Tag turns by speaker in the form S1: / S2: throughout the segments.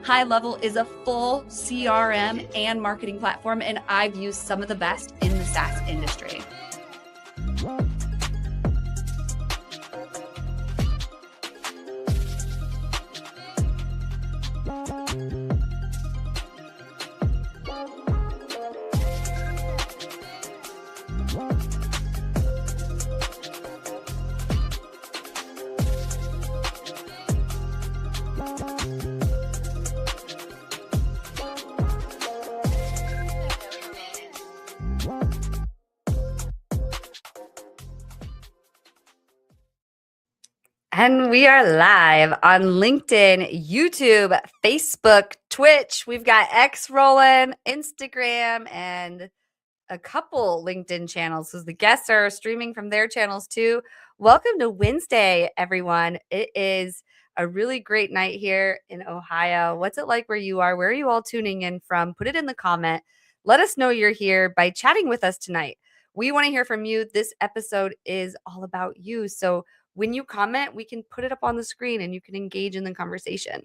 S1: High Level is a full CRM and marketing platform, and I've used some of the best in the SaaS industry. And we are live on LinkedIn, YouTube, Facebook, Twitch. We've got X rolling, Instagram, and a couple LinkedIn channels. So the guests are streaming from their channels too. Welcome to WinsDay, everyone. It is a really great night here in Ohio. What's it like where you are? Where are you all tuning in from? Put it in the comment. Let us know you're here by chatting with us tonight. We want to hear from you. This episode is all about you. So when you comment, we can put it up on the screen and you can engage in the conversation.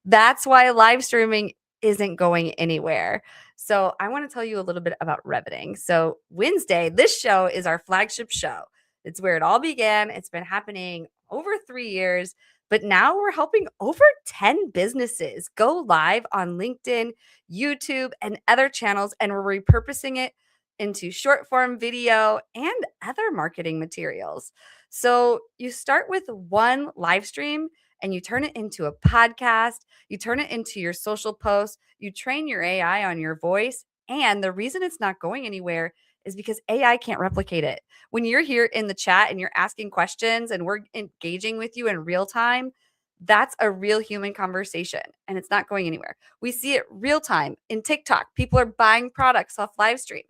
S1: That's why live streaming isn't going anywhere. So I want to tell you a little bit about Reveting. So WinsDay, this show is our flagship show. It's where it all began. It's been happening over 3 years, but now we're helping over 10 businesses go live on LinkedIn, YouTube, and other channels, and we're repurposing it into short form video and other marketing materials. So you start with one live stream and you turn it into a podcast, you turn it into your social posts, you train your AI on your voice. And the reason it's not going anywhere is because AI can't replicate it. When you're here in the chat and you're asking questions and we're engaging with you in real time, that's a real human conversation and it's not going anywhere. We see it real time in TikTok. People are buying products off live stream.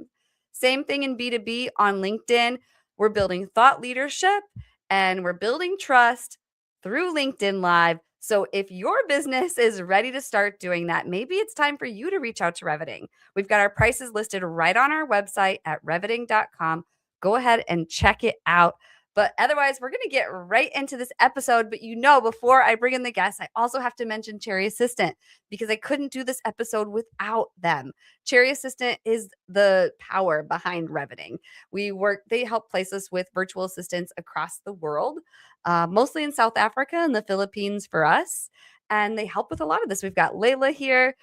S1: Same thing in B2B on LinkedIn. We're building thought leadership and we're building trust through LinkedIn Live. So if your business is ready to start doing that, maybe it's time for you to reach out to Reveting. We've got our prices listed right on our website at reveting.com. Go ahead and check it out. But otherwise, we're going to get right into this episode. But before I bring in the guests, I also have to mention Cherry Assistant because I couldn't do this episode without them. Cherry Assistant is the power behind Reveting. They help place us with virtual assistants across the world, mostly in South Africa and the Philippines for us. And they help with a lot of this. We've got Layla here.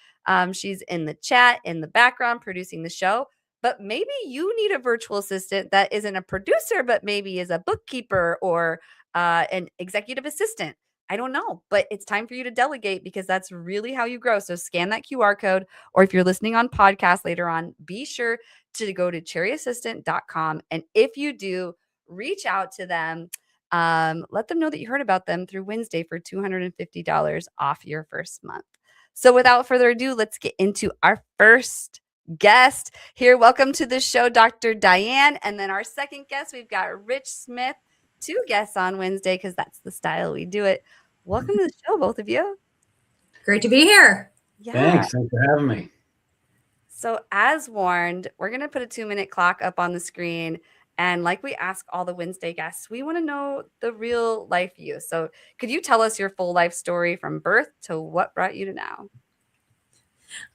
S1: She's in the chat, in the background, producing the show. But maybe you need a virtual assistant that isn't a producer, but maybe is a bookkeeper or an executive assistant. I don't know, but it's time for you to delegate because that's really how you grow. So scan that QR code, or if you're listening on podcast later on, be sure to go to cherryassistant.com. And if you do, reach out to them. Let them know that you heard about them through WinsDay for $250 off your first month. So without further ado, let's get into our first guest here. Welcome to the show, Dr. Diane. And then our second guest, we've got Rich Smith. 2 guests on WinsDay because that's the style we do it. Welcome to the show, both of you.
S2: Great to be here.
S3: Yeah. Thanks for having me.
S1: So as warned, we're going to put a 2-minute clock up on the screen. And like we ask all the WinsDay guests, we want to know the real life you. So could you tell us your full life story from birth to what brought you to now?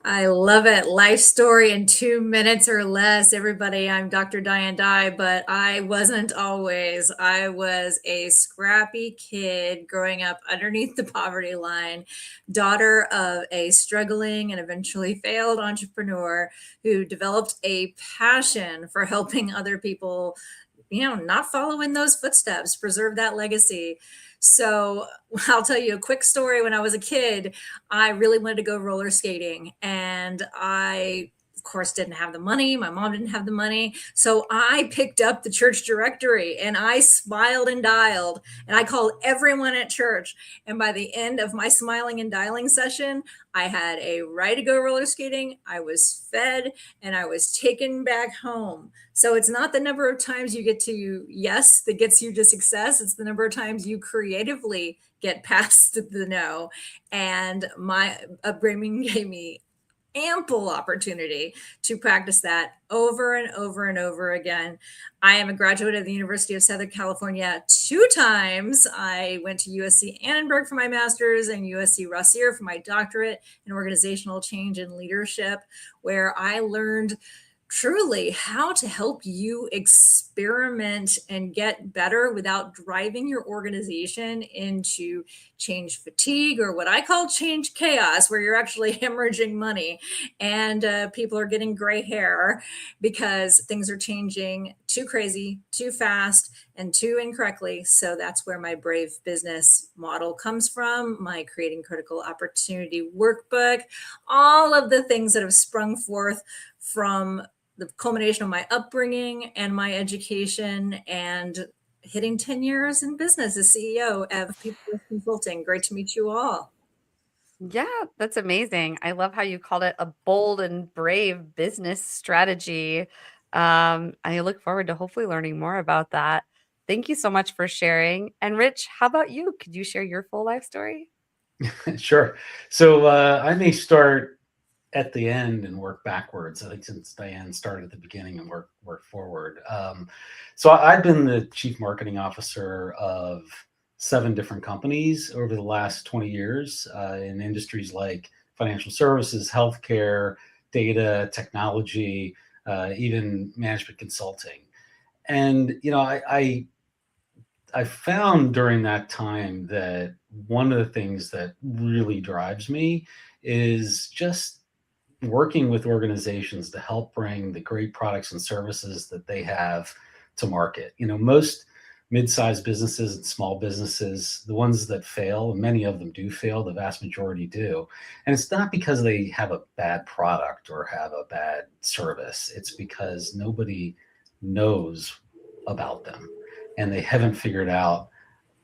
S2: I love it. Life story in 2 minutes or less. Everybody, I'm Dr. Diane Dye, but I wasn't always. I was a scrappy kid growing up underneath the poverty line, daughter of a struggling and eventually failed entrepreneur who developed a passion for helping other people, not follow in those footsteps, preserve that legacy. So I'll tell you a quick story. When I was a kid, I really wanted to go roller skating, and I, of course, didn't have the money. My mom didn't have the money. So I picked up the church directory and I smiled and dialed, and I called everyone at church. And by the end of my smiling and dialing session, I had a ride to go roller skating. I was fed and I was taken back home. So it's not the number of times you get to yes that gets you to success. It's the number of times you creatively get past the no. And my upbringing gave me ample opportunity to practice that over and over and over again. I am a graduate of the University of Southern California 2 times. I went to USC Annenberg for my master's and USC Rossier for my doctorate in organizational change and leadership, where I learned truly how to help you experiment and get better without driving your organization into change fatigue, or what I call change chaos, where you're actually hemorrhaging money and people are getting gray hair because things are changing too crazy, too fast, and too incorrectly. So that's where my Brave Business model comes from, my Creating Critical Opportunity workbook, all of the things that have sprung forth from the culmination of my upbringing and my education and hitting 10 years in business as CEO of People Consulting. Great to meet you all.
S1: Yeah, that's amazing. I love how you called it a bold and brave business strategy. I look forward to hopefully learning more about that. Thank you so much for sharing. And Rich, how about you? Could you share your full life story?
S3: Sure. So I may start at the end and work backwards. I think since Diane started at the beginning and work forward. So I've been the chief marketing officer of 7 different companies over the last 20 years in industries like financial services, healthcare, data, technology, even management consulting. And I found during that time that one of the things that really drives me is just working with organizations to help bring the great products and services that they have to market. Most mid-sized businesses and small businesses, the ones that fail, and many of them do fail, the vast majority do. And it's not because they have a bad product or have a bad service. It's because nobody knows about them and they haven't figured out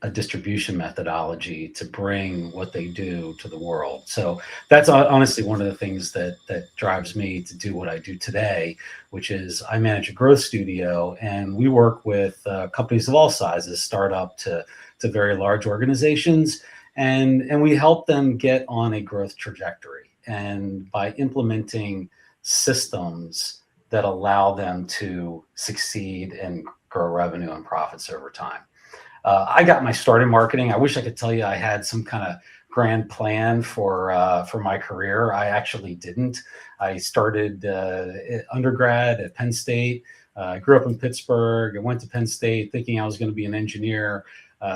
S3: a distribution methodology to bring what they do to the world. So that's honestly one of the things that drives me to do what I do today, which is I manage a growth studio, and we work with companies of all sizes, startup to very large organizations, and we help them get on a growth trajectory. And by implementing systems that allow them to succeed and grow revenue and profits over time. I got my start in marketing. I wish I could tell you I had some kind of grand plan for my career. I actually didn't. I started undergrad at Penn State. I grew up in Pittsburgh. I went to Penn State thinking I was going to be an engineer.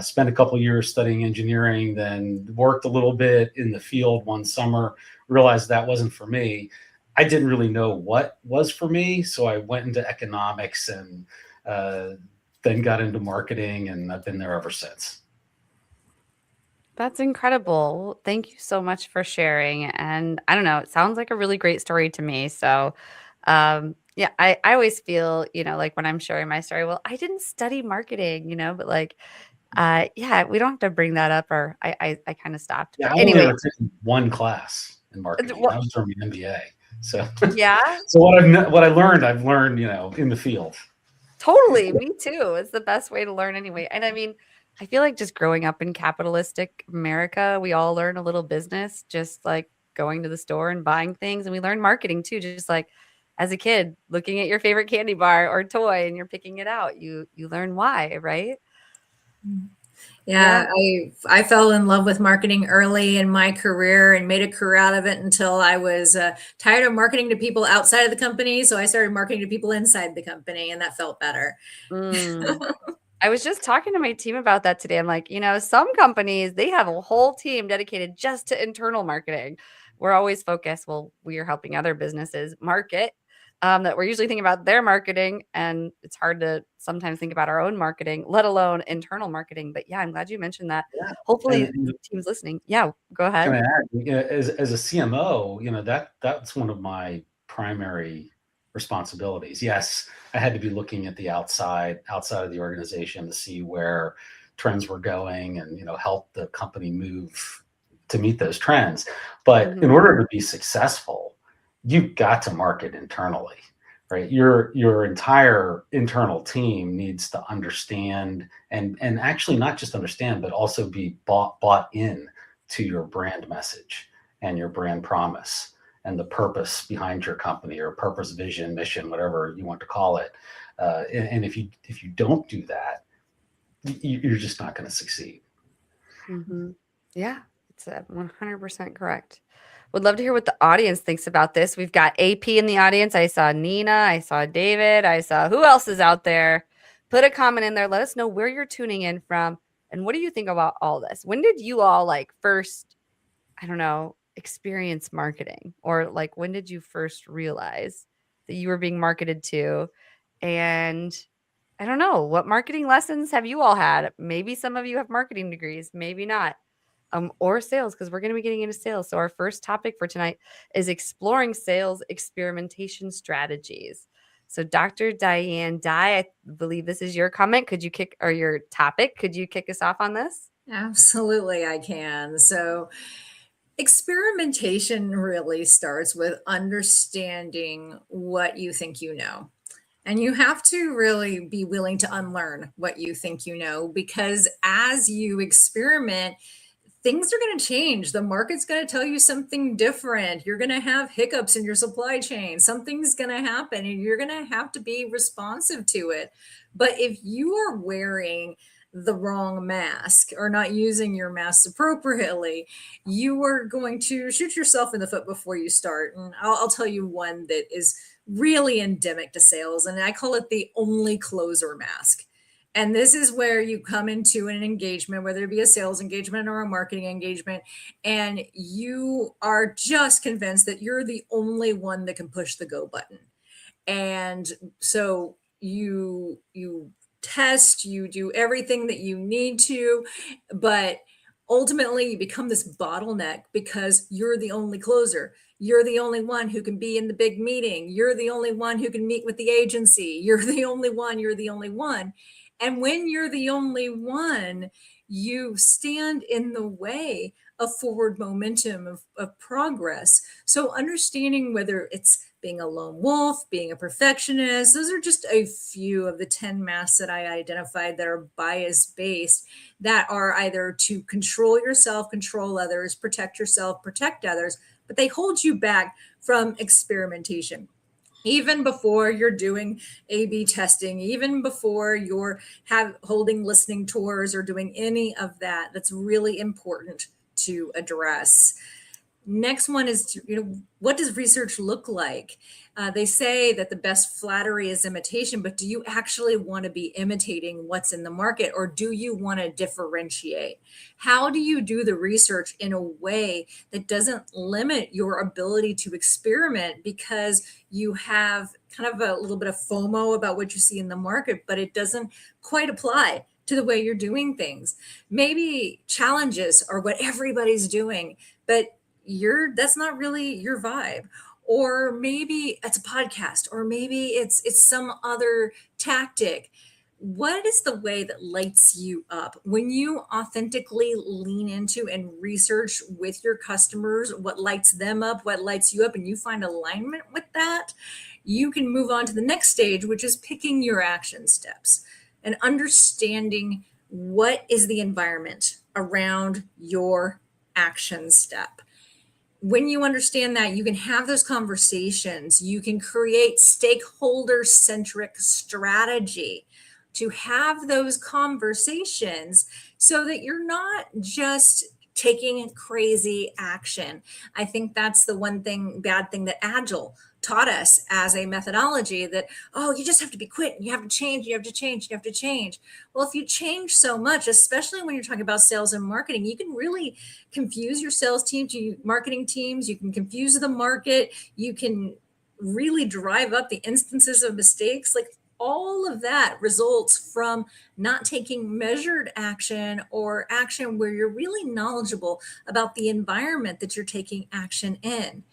S3: Spent a couple years studying engineering, then worked a little bit in the field one summer, realized that wasn't for me. I didn't really know what was for me, so I went into economics and then got into marketing, and I've been there ever since.
S1: That's incredible. Well, thank you so much for sharing. And I don't know, it sounds like a really great story to me. So, yeah, I always feel, like when I'm sharing my story, well, I didn't study marketing, but like, yeah, we don't have to bring that up, or I kind of stopped.
S3: Yeah,
S1: But
S3: I only
S1: anyway,
S3: ever taken one class in marketing.
S1: well,
S3: I was from the MBA. So,
S1: yeah.
S3: so what I learned, I've learned, in the field.
S1: Totally, me too. It's the best way to learn anyway. And I mean, I feel like just growing up in capitalistic America, we all learn a little business, just like going to the store and buying things. And we learn marketing too, just like as a kid, looking at your favorite candy bar or toy and you're picking it out. You learn why, right?
S2: Yeah, I fell in love with marketing early in my career and made a career out of it until I was tired of marketing to people outside of the company. So I started marketing to people inside the company, and that felt better.
S1: Mm. I was just talking to my team about that today. I'm like, some companies, they have a whole team dedicated just to internal marketing. We're always focused. Well, we are helping other businesses market, that we're usually thinking about their marketing. And it's hard to sometimes think about our own marketing, let alone internal marketing. But yeah, I'm glad you mentioned that.
S3: Yeah.
S1: Hopefully
S3: And
S1: the team's listening. Yeah, go
S3: can
S1: ahead.
S3: I add, as a CMO, that's one of my primary responsibilities. Yes, I had to be looking at the outside of the organization to see where trends were going and, help the company move to meet those trends. But in
S1: Mhm.
S3: order to be successful, you've got to market internally, right? Your entire internal team needs to understand and actually not just understand, but also be bought in to your brand message and your brand promise. and the purpose behind your company, or purpose, vision, mission, whatever you want to call it. And if you don't do that, you're just not going to succeed.
S1: Mm-hmm. Yeah, it's 100% correct. Would love to hear what the audience thinks about this. We've got AP in the audience. I saw Nina. I saw David. I saw who else is out there. Put a comment in there. Let us know where you're tuning in from. And what do you think about all this? When did you all like first, I don't know, experience marketing? Or like when did you first realize that you were being marketed to? And I don't know, what marketing lessons have you all had? Maybe some of you have marketing degrees, maybe not. Or sales, because we're going to be getting into sales. So our first topic for tonight is exploring sales experimentation strategies. So Dr. Diane Dye, I believe this is your comment. Could you kick, or your topic? Could you kick us off on this?
S2: Absolutely, I can. So, experimentation really starts with understanding what you think you know. And you have to really be willing to unlearn what you think you know, because as you experiment, things are going to change. The market's going to tell you something different. You're going to have hiccups in your supply chain. Something's going to happen and you're going to have to be responsive to it. But if you are wearing the wrong mask or not using your mask appropriately, you are going to shoot yourself in the foot before you start. And I'll tell you one that is really endemic to sales, and I call it the only closer mask. And this is where you come into an engagement, whether it be a sales engagement or a marketing engagement, and you are just convinced that you're the only one that can push the go button. And so you test, you do everything that you need to, but ultimately you become this bottleneck because you're the only closer. You're the only one who can be in the big meeting. You're the only one who can meet with the agency. You're the only one. You're the only one. And when you're the only one, you stand in the way of forward momentum of progress. So understanding whether it's being a lone wolf, being a perfectionist, those are just a few of the 10 masks that I identified that are bias based, that are either to control yourself, control others, protect yourself, protect others, but they hold you back from experimentation. Even before you're doing A/B testing, even before you're holding listening tours or doing any of that, that's really important to address. Next one is, what does research look like? They say that the best flattery is imitation, but do you actually want to be imitating what's in the market, or do you want to differentiate? How do you do the research in a way that doesn't limit your ability to experiment because you have kind of a little bit of FOMO about what you see in the market, but it doesn't quite apply to the way you're doing things? Maybe challenges are what everybody's doing, but that's not really your vibe. Or maybe it's a podcast, or maybe it's some other tactic. What is the way that lights you up when you authentically lean into and research with your customers what lights them up, what lights you up, and you find alignment with that? You can move on to the next stage, which is picking your action steps and understanding what is the environment around your action step. When you understand that, you can have those conversations. You can create stakeholder-centric strategy to have those conversations so that you're not just taking crazy action. I think that's the bad thing that Agile taught us as a methodology, that, oh, you just have to be quick. You have to change, you have to change, you have to change. Well, if you change so much, especially when you're talking about sales and marketing, you can really confuse your sales teams, marketing teams. You can confuse the market. You can really drive up the instances of mistakes. Like, all of that results from not taking measured action, or action where you're really knowledgeable about the environment that you're taking action in.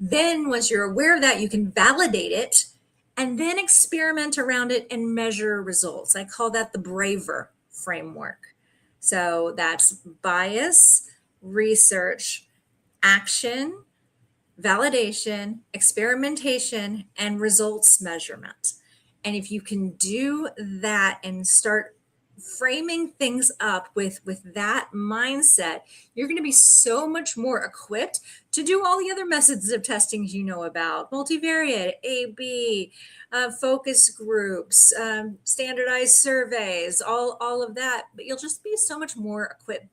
S2: Then once you're aware of that, you can validate it and then experiment around it and measure results. I call that the braver framework. So that's bias, research, action, validation, experimentation, and results measurement. And if you can do that and start framing things up with that mindset, you're going to be so much more equipped to do all the other methods of testing you know about: multivariate, A/B, focus groups, standardized surveys, all of that. But you'll just be so much more equipped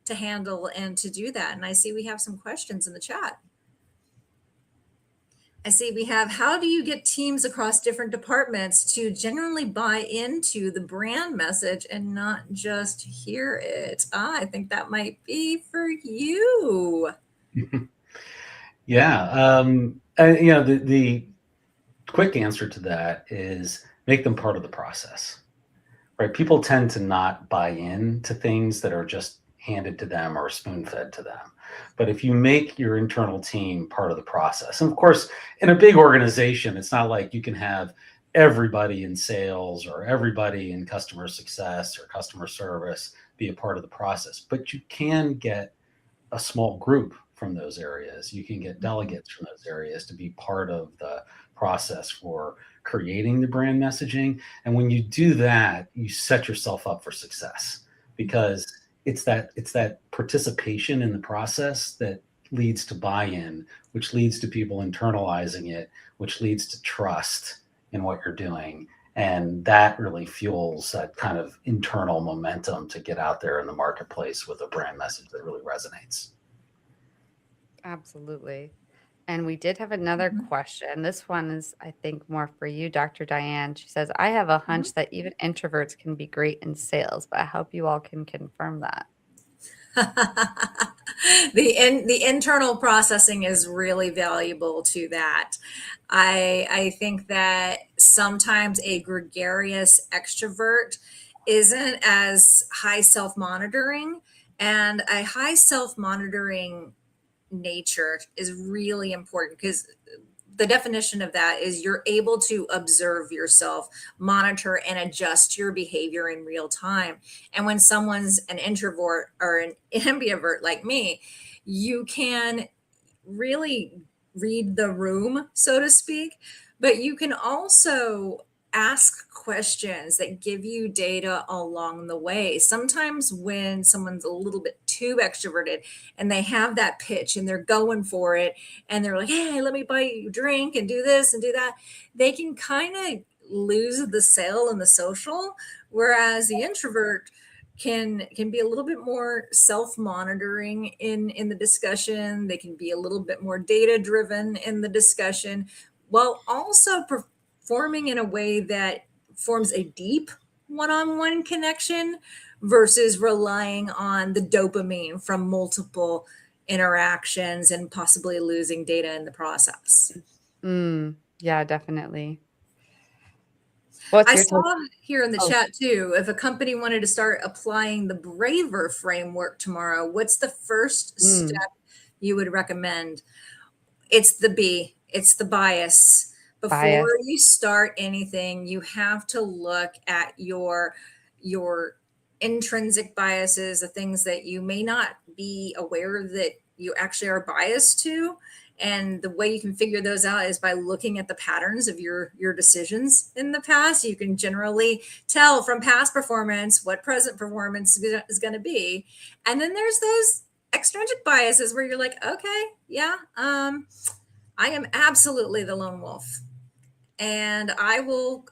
S2: to handle and to do that. And I see we have some questions in the chat. I see we have, how do you get teams across different departments to genuinely buy into the brand message and not just hear it? I think that might be for you.
S3: Yeah. The quick answer to that is make them part of the process, right? People tend to not buy into things that are just handed to them or spoon-fed to them. But if you make your internal team part of the process, and of course, in a big organization, it's not like you can have everybody in sales or everybody in customer success or customer service be a part of the process, but you can get a small group from those areas. You can get delegates from those areas to be part of the process for creating the brand messaging. And when you do that, you set yourself up for success, because it's that participation in the process that leads to buy-in, which leads to people internalizing it, which leads to trust in what you're doing. And that really fuels that kind of internal momentum to get out there in the marketplace with a brand message that really resonates.
S1: Absolutely. And we did have another question. This one is, I think, more for you, Dr. Diane. She says, I have a hunch that even introverts can be great in sales, but I hope you all can confirm that.
S2: The internal processing is really valuable to that. I think that sometimes a gregarious extrovert isn't as high self-monitoring, and a high self-monitoring nature is really important, because the definition of that is you're able to observe yourself, monitor, and adjust your behavior in real time. And when someone's an introvert or an ambivert like me, you can really read the room, so to speak, but you can also ask questions that give you data along the way. Sometimes when someone's a little bit too extroverted and they have that pitch and they're going for it and they're like, hey, let me buy you a drink and do this and do that, they can kind of lose the sale and the social. Whereas the introvert can be a little bit more self-monitoring in the discussion. They can be a little bit more data driven in the discussion, while also performing in a way that forms a deep one-on-one connection versus relying on the dopamine from multiple interactions and possibly losing data in the process.
S1: Yeah, definitely. What's
S2: I
S1: your
S2: saw
S1: take?
S2: here in the
S1: Oh.
S2: chat too, if a company wanted to start applying the Braver framework tomorrow, what's the first step you would recommend? It's the B, it's the bias. Before you start anything, you have to look at your intrinsic biases, the things that you may not be aware that you actually are biased to. And the way you can figure those out is by looking at the patterns of your decisions in the past. You can generally tell from past performance what present performance is going to be. And then there's those extrinsic biases where you're like, okay, yeah, I am absolutely the lone wolf, and I will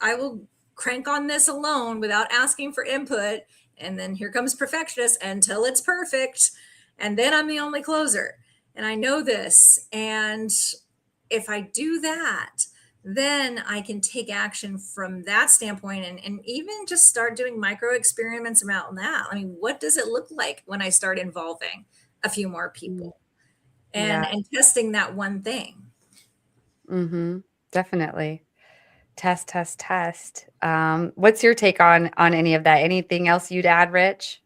S2: crank on this alone without asking for input. And then here comes perfectionist until it's perfect, and then I'm the only closer. And I know this. And if I do that, then I can take action from that standpoint, and even just start doing micro experiments around that. I mean, what does it look like when I start involving a few more people and testing that one thing?
S1: Definitely. Test. What's your take on any of that? Anything else you'd add, Rich?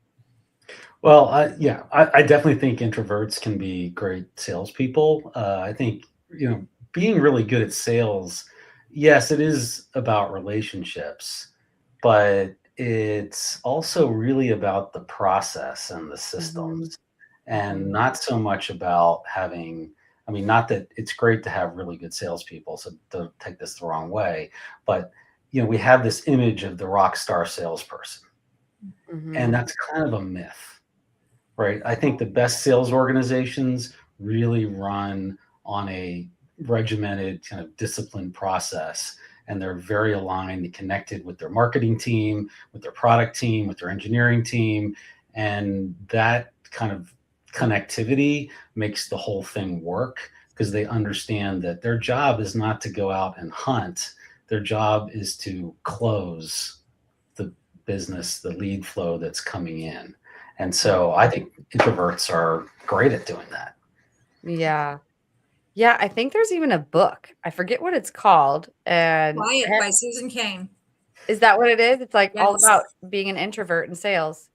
S3: Well, I definitely think introverts can be great salespeople. I think, being really good at sales, yes, it is about relationships, but it's also really about the process and the systems, and not so much about having. I mean, not that it's great to have really good salespeople, so don't take this the wrong way, but we have this image of the rock star salesperson. And that's kind of a myth, right? I think the best sales organizations really run on a regimented kind of disciplined process, and they're very aligned and connected with their marketing team, with their product team, with their engineering team. And that kind of connectivity makes the whole thing work, because they understand that their job is not to go out and hunt. Their job is to close the business, the lead flow that's coming in. And so I think introverts are great at doing that.
S1: Yeah. Yeah, I think there's even a book. I forget what it's called. And
S2: Quiet by Susan Cain.
S1: is that what it is? It's like all
S2: Yes.
S1: about being an introvert in sales.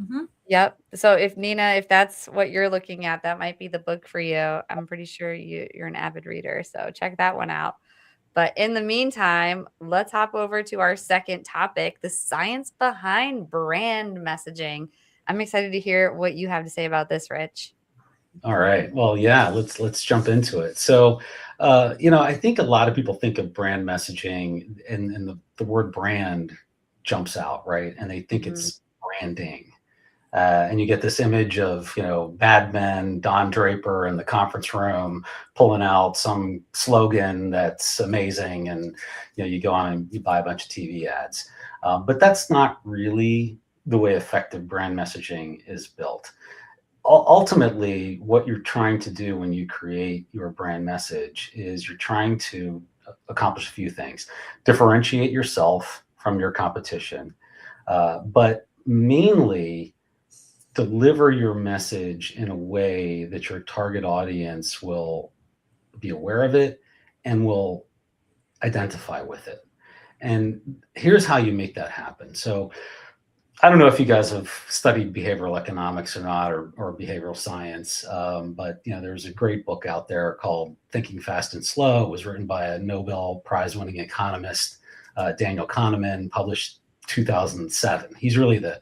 S2: Mhm.
S1: Yep. So if Nina, if that's what you're looking at, that might be the book for you. I'm pretty sure you're an avid reader, so check that one out. But in the meantime, let's hop over to our second topic, the science behind brand messaging. I'm excited to hear what you have to say about this, Rich.
S3: All right. Well, yeah, let's jump into it. So, I think a lot of people think of brand messaging, and the word brand jumps out, right? And they think it's branding. And you get this image of, Mad Men, Don Draper in the conference room pulling out some slogan that's amazing. And, you go on and you buy a bunch of TV ads. But that's not really the way effective brand messaging is built. Ultimately, what you're trying to do when you create your brand message is you're trying to accomplish a few things: differentiate yourself from your competition, but mainly deliver your message in a way that your target audience will be aware of it and will identify with it. And here's how you make that happen. So I don't know if you guys have studied behavioral economics or not, or behavioral science, but there's a great book out there called Thinking Fast and Slow. It was written by a Nobel Prize-winning economist, Daniel Kahneman, published 2007. He's really the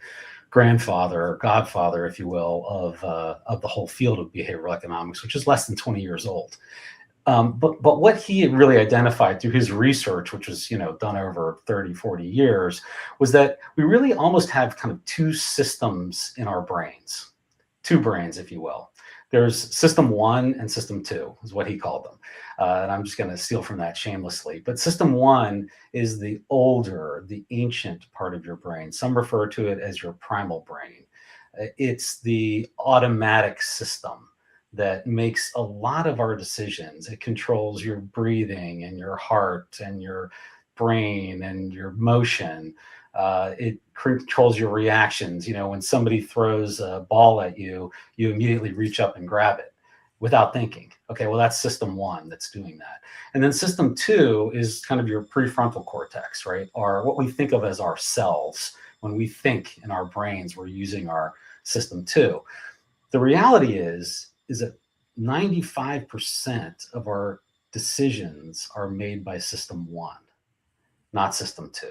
S3: grandfather or godfather, if you will, of the whole field of behavioral economics, which is less than 20 years old. But what he really identified through his research, which was done over 30, 40 years, was that we really almost have kind of two systems in our brains, two brains, if you will. There's system 1 and system 2 is what he called them. And I'm just going to steal from that shamelessly. But system 1 is the older, the ancient part of your brain. Some refer to it as your primal brain. It's the automatic system that makes a lot of our decisions. It controls your breathing and your heart and your brain and your motion. It controls your reactions. When somebody throws a ball at you, you immediately reach up and grab it without thinking. Okay, well, that's system 1 that's doing that. And then system 2 is kind of your prefrontal cortex, right? Or what we think of as our cells. When we think in our brains, we're using our system 2. The reality is that 95% of our decisions are made by system 1, not system 2.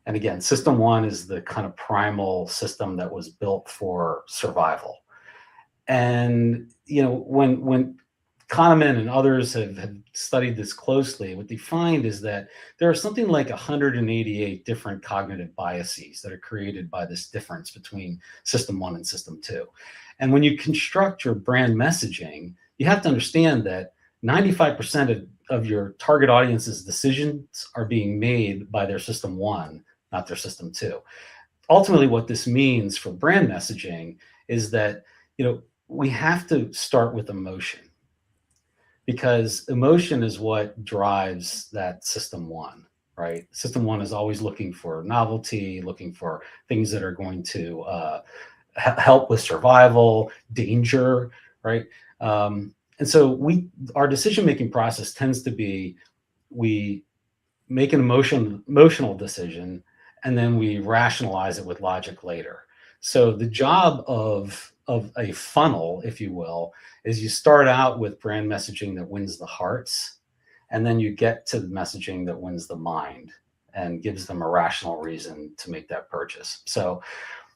S3: And again, system 1 is the kind of primal system that was built for survival. And when Kahneman and others have studied this closely, what they find is that there are something like 188 different cognitive biases that are created by this difference between system 1 and system 2. And when you construct your brand messaging, you have to understand that 95% of your target audience's decisions are being made by their system 1, not their system 2. Ultimately, what this means for brand messaging is that, we have to start with emotion, because emotion is what drives that system 1, right? System 1 is always looking for novelty, looking for things that are going to help with survival, danger, right? And so our decision-making process tends to be, we make an emotional decision, and then we rationalize it with logic later. So the job of a funnel, if you will, is you start out with brand messaging that wins the hearts, and then you get to the messaging that wins the mind and gives them a rational reason to make that purchase. So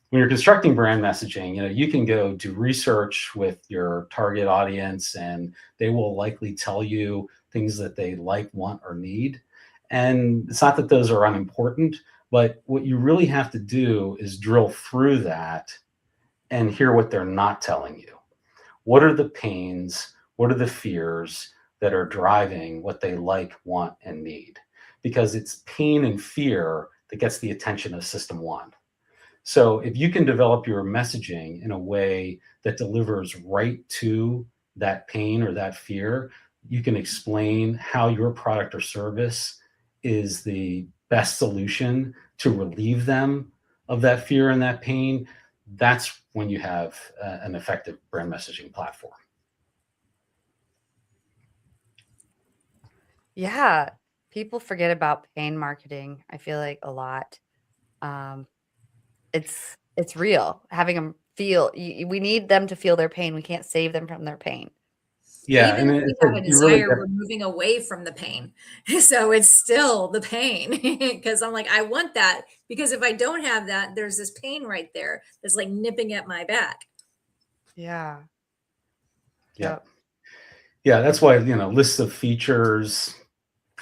S3: when you're constructing brand messaging, you can go do research with your target audience, and they will likely tell you things that they like, want, or need. And it's not that those are unimportant, But what you really have to do is drill through that and hear what they're not telling you. What are the pains? What are the fears that are driving what they like, want, and need? Because it's pain and fear that gets the attention of system one. So if you can develop your messaging in a way that delivers right to that pain or that fear, you can explain how your product or service is the best solution to relieve them of that fear and that pain. That's when you have an effective brand messaging platform.
S1: Yeah. People forget about pain marketing, I feel like, a lot. It's real. Having them feel, we need them to feel their pain. We can't save them from their pain.
S3: Yeah,
S2: Even
S3: and
S2: if we have a
S3: you really
S2: desire, we're moving away from the pain. So it's still the pain because I'm like, I want that because if I don't have that, there's this pain right there that's like nipping at my back.
S1: Yeah.
S3: Yeah. Yeah, that's why, lists of features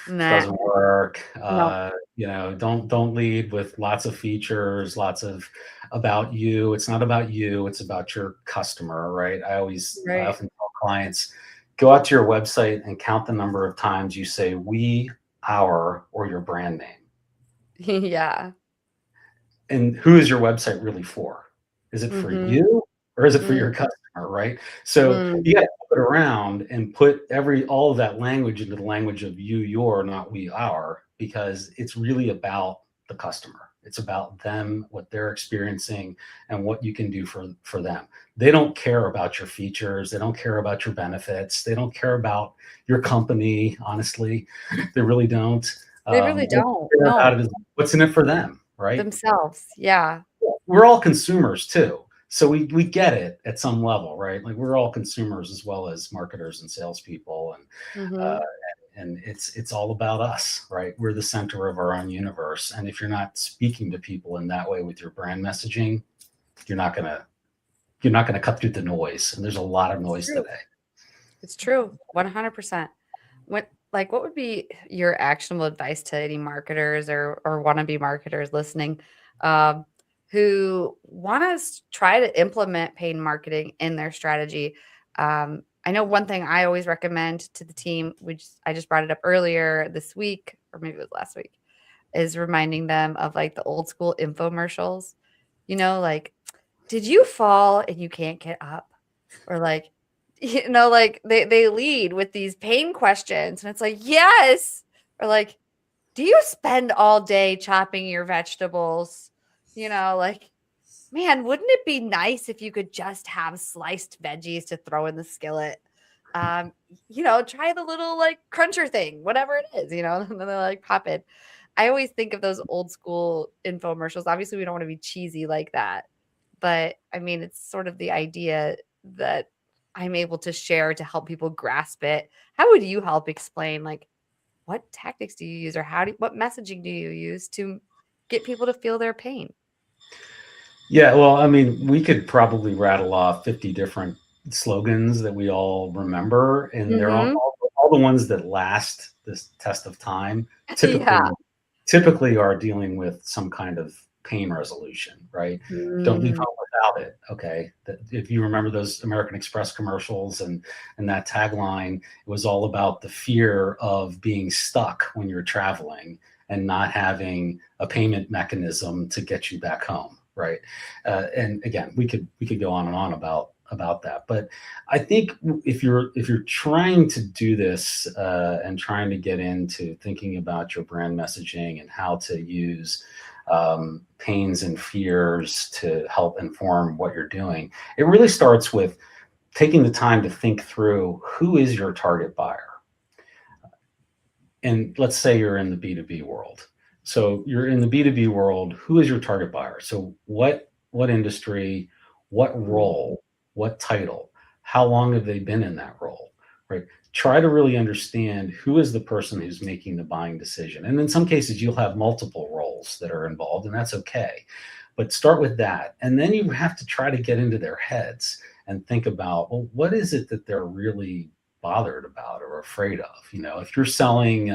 S1: Nah.
S3: doesn't work.
S1: No.
S3: Don't lead with lots of features, lots of about you. It's not about you, it's about your customer, right? I
S1: Right.
S3: often tell clients, go out to your website and count the number of times you say we, our, or your brand name.
S1: Yeah.
S3: And who is your website really for? Is it for you or is it for your customer, right? So you got to flip it around and put all of that language into the language of you, your, not we, our, because it's really about the customer. It's about them, what they're experiencing, and what you can do for them. They don't care about your features. They don't care about your benefits. They don't care about your company, honestly. They really don't.
S1: They really don't.
S3: No. What's in it for them, right?
S1: Themselves. Yeah.
S3: We're all consumers too. So we get it at some level, right? Like we're all consumers as well as marketers and salespeople, and it's all about us, right? We're the center of our own universe, and if you're not speaking to people in that way with your brand messaging, you're not gonna cut through the noise. And there's a lot of noise today.
S1: It's true, 100%. What would be your actionable advice to any marketers or wannabe marketers listening? Who want to try to implement paid marketing in their strategy. I know one thing I always recommend to the team, which I just brought it up earlier this week, or maybe it was last week, is reminding them of like the old school infomercials. Like, did you fall and you can't get up? Or like, like they lead with these pain questions and it's like, yes. Or like, do you spend all day chopping your vegetables? Like, man, wouldn't it be nice if you could just have sliced veggies to throw in the skillet? Try the little like cruncher thing, whatever it is, and then they like pop it. I always think of those old school infomercials. Obviously, we don't want to be cheesy like that, but I mean, it's sort of the idea that I'm able to share to help people grasp it. How would you help explain, like, what tactics do you use or what messaging do you use to get people to feel their pain?
S3: Yeah, well, I mean, we could probably rattle off 50 different slogans that we all remember, and they're all the ones that last this test of time. Typically are dealing with some kind of pain resolution, right? Don't leave home without it. Okay. If you remember those American Express commercials and that tagline, it was all about the fear of being stuck when you're traveling and not having a payment mechanism to get you back home. Right. And again, we could go on and on about that. But I think if you're trying to do this and trying to get into thinking about your brand messaging and how to use pains and fears to help inform what you're doing, it really starts with taking the time to think through who is your target buyer. And let's say you're in the B2B world. So you're in the B2B world, who is your target buyer? So what industry, what role, what title, how long have they been in that role, right? Try to really understand who is the person who's making the buying decision. And in some cases, you'll have multiple roles that are involved, and that's okay. But start with that. And then you have to try to get into their heads and think about, well, what is it that they're really bothered about or afraid of? If you're selling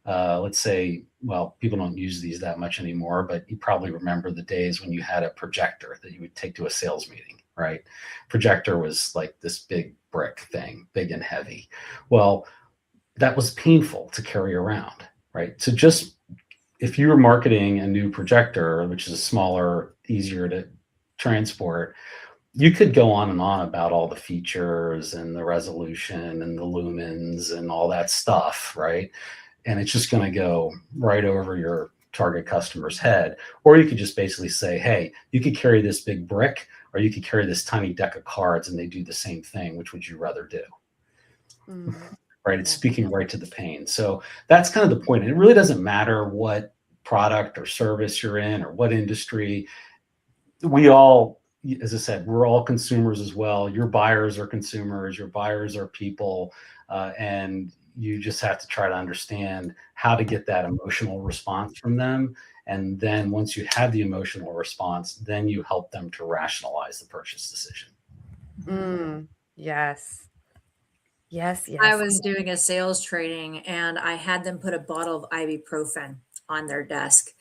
S3: let's say, well, people don't use these that much anymore, but you probably remember the days when you had a projector that you would take to a sales meeting, right? Projector was like this big brick thing, big and heavy. Well, that was painful to carry around, right? So just if you were marketing a new projector, which is smaller, easier to transport, you could go on and on about all the features and the resolution and the lumens and all that stuff, right? And it's just going to go right over your target customer's head. Or you could just basically say, hey, you could carry this big brick, or you could carry this tiny deck of cards, and they do the same thing. Which would you rather do? Right? It's speaking right to the pain. So that's kind of the point. And it really doesn't matter what product or service you're in or what industry. We all, as I said, we're all consumers as well. Your buyers are consumers, your buyers are people, and you just have to try to understand how to get that emotional response from them. And then once you have the emotional response, then you help them to rationalize the purchase decision.
S1: Yes. Yes.
S2: I was doing a sales training and I had them put a bottle of ibuprofen on their desk.